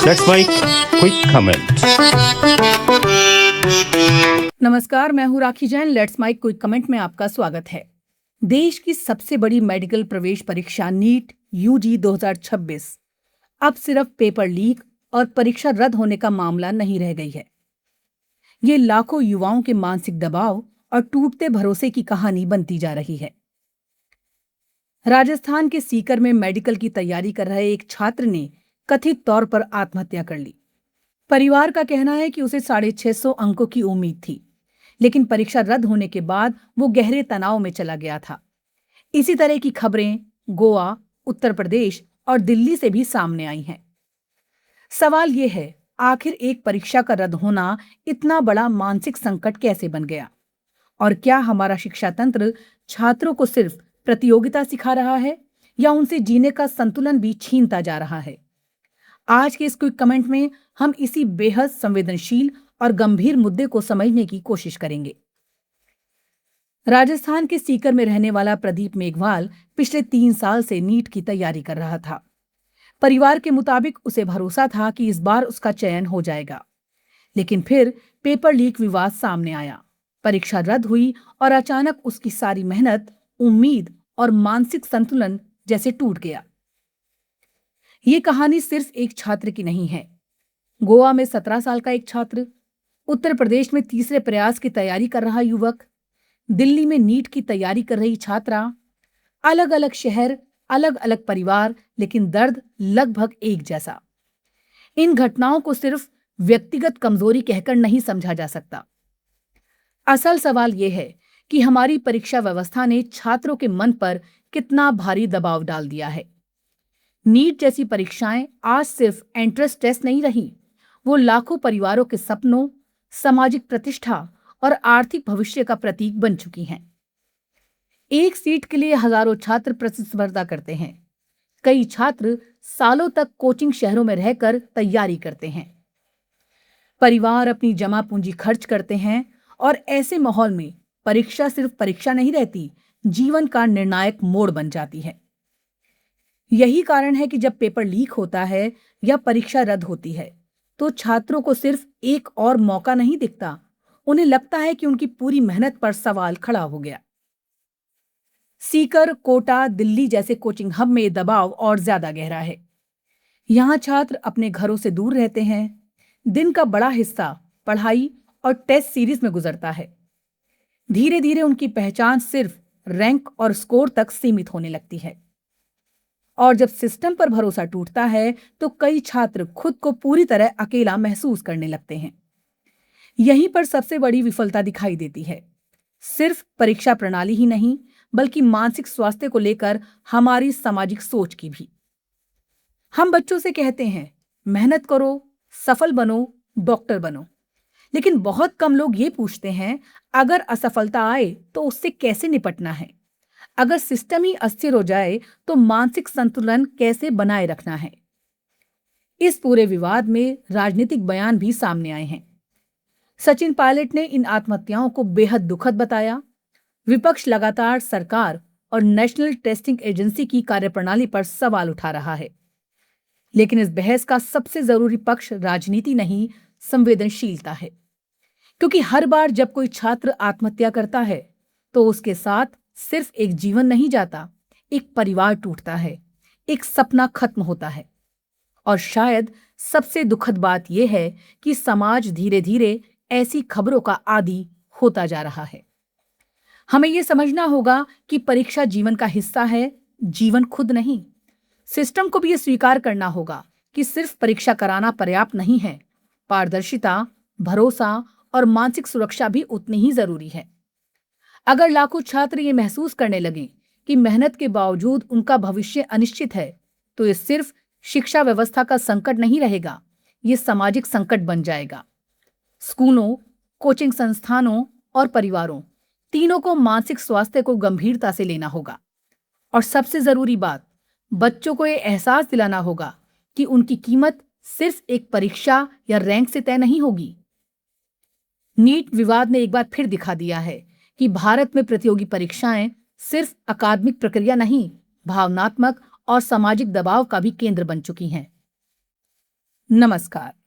Let's make quick comment. नमस्कार, मैं हूँ Rakhi Jain. Let's make quick comment में आपका स्वागत है। देश की सबसे बड़ी मेडिकल प्रवेश परीक्षा नीट यूजी 2026 अब सिर्फ पेपर लीक और परीक्षा रद्द होने का मामला नहीं रह गई है। ये लाखों युवाओं के मानसिक दबाव और टूटते भरोसे की कहानी बनती जा रही है। राजस्थान के सीकर में मेडिकल की तैयारी कर रहे एक छात्र ने कथित तौर पर आत्महत्या कर ली। परिवार का कहना है कि उसे 650 अंकों की उम्मीद थी, लेकिन परीक्षा रद्द होने के बाद वो गहरे तनाव में चला गया था। इसी तरह की खबरें गोवा, उत्तर प्रदेश और दिल्ली से भी सामने आई हैं। सवाल ये है, आखिर एक परीक्षा का रद्द होना इतना बड़ा मानसिक संकट कैसे बन गया? और क्या हमारा शिक्षा तंत्र छात्रों को सिर्फ प्रतियोगिता सिखा रहा है या उनसे जीने का संतुलन भी छीनता जा रहा है? आज के इस क्विक कमेंट में हम इसी बेहद संवेदनशील और गंभीर मुद्दे को समझने की कोशिश करेंगे। राजस्थान के सीकर में रहने वाला प्रदीप मेघवाल पिछले 3 साल से नीट की तैयारी कर रहा था। परिवार के मुताबिक उसे भरोसा था कि इस बार उसका चयन हो जाएगा, लेकिन फिर पेपर लीक विवाद सामने आया। परीक्षा रद्द हुई और अचानक उसकी सारी मेहनत, उम्मीद और मानसिक संतुलन जैसे टूट गया। ये कहानी सिर्फ एक छात्र की नहीं है। गोवा में 17 साल का एक छात्र, उत्तर प्रदेश में तीसरे प्रयास की तैयारी कर रहा युवक, दिल्ली में नीट की तैयारी कर रही छात्रा, अलग अलग शहर, अलग अलग परिवार, लेकिन दर्द लगभग एक जैसा। इन घटनाओं को सिर्फ व्यक्तिगत कमजोरी कहकर नहीं समझा जा सकता। असल सवाल यह है कि हमारी परीक्षा व्यवस्था ने छात्रों के मन पर कितना भारी दबाव डाल दिया है। नीट जैसी परीक्षाएं आज सिर्फ एंट्रेंस टेस्ट नहीं रही, वो लाखों परिवारों के सपनों, सामाजिक प्रतिष्ठा और आर्थिक भविष्य का प्रतीक बन चुकी हैं। एक सीट के लिए हजारों छात्र प्रतिस्पर्धा करते हैं। कई छात्र सालों तक कोचिंग शहरों में रहकर तैयारी करते हैं। परिवार अपनी जमा पूंजी खर्च करते हैं और ऐसे माहौल में परीक्षा सिर्फ परीक्षा नहीं रहती, जीवन का निर्णायक मोड़ बन जाती है। यही कारण है कि जब पेपर लीक होता है या परीक्षा रद्द होती है, तो छात्रों को सिर्फ एक और मौका नहीं दिखता, उन्हें लगता है कि उनकी पूरी मेहनत पर सवाल खड़ा हो गया। सीकर, कोटा, दिल्ली जैसे कोचिंग हब में दबाव और ज्यादा गहरा है। यहाँ छात्र अपने घरों से दूर रहते हैं। दिन का बड़ा हिस्सा पढ़ाई और टेस्ट सीरीज में गुजरता है। धीरे धीरे उनकी पहचान सिर्फ रैंक और स्कोर तक सीमित होने लगती है। और जब सिस्टम पर भरोसा टूटता है, तो कई छात्र खुद को पूरी तरह अकेला महसूस करने लगते हैं। यहीं पर सबसे बड़ी विफलता दिखाई देती है। सिर्फ परीक्षा प्रणाली ही नहीं, बल्कि मानसिक स्वास्थ्य को लेकर हमारी सामाजिक सोच की भी। हम बच्चों से कहते हैं, मेहनत करो, सफल बनो, डॉक्टर बनो, लेकिन बहुत कम लोग ये पूछते हैं, अगर असफलता आए तो उससे कैसे निपटना है? अगर सिस्टम ही अस्थिर हो जाए तो मानसिक संतुलन कैसे बनाए रखना है? इस पूरे विवाद में राजनीतिक बयान भी सामने आए हैं। सचिन पायलट ने इन आत्महत्याओं को बेहद दुखद बताया। विपक्ष लगातार सरकार और नेशनल टेस्टिंग एजेंसी की कार्यप्रणाली पर सवाल उठा रहा है। लेकिन इस बहस का सबसे जरूरी पक्ष राजनीति नहीं, संवेदनशीलता है। क्योंकि हर बार जब कोई छात्र आत्महत्या करता है, तो उसके साथ सिर्फ एक जीवन नहीं जाता, एक परिवार टूटता है, एक सपना खत्म होता है। और शायद सबसे दुखद बात यह है कि समाज धीरे धीरे ऐसी खबरों का आदी होता जा रहा है। हमें यह समझना होगा कि परीक्षा जीवन का हिस्सा है, जीवन खुद नहीं। सिस्टम को भी यह स्वीकार करना होगा कि सिर्फ परीक्षा कराना पर्याप्त नहीं है। पारदर्शिता, भरोसा और मानसिक सुरक्षा भी उतनी ही जरूरी है। अगर लाखों छात्र ये महसूस करने लगें कि मेहनत के बावजूद उनका भविष्य अनिश्चित है, तो ये सिर्फ शिक्षा व्यवस्था का संकट नहीं रहेगा, ये सामाजिक संकट बन जाएगा। स्कूलों, कोचिंग संस्थानों और परिवारों तीनों को मानसिक स्वास्थ्य को गंभीरता से लेना होगा। और सबसे जरूरी बात, बच्चों को ये एहसास दिलाना होगा कि उनकी कीमत सिर्फ एक परीक्षा या रैंक से तय नहीं होगी। नीट विवाद ने एक बार फिर दिखा दिया है कि भारत में प्रतियोगी परीक्षाएं सिर्फ अकादमिक प्रक्रिया नहीं, भावनात्मक और सामाजिक दबाव का भी केंद्र बन चुकी हैं। नमस्कार।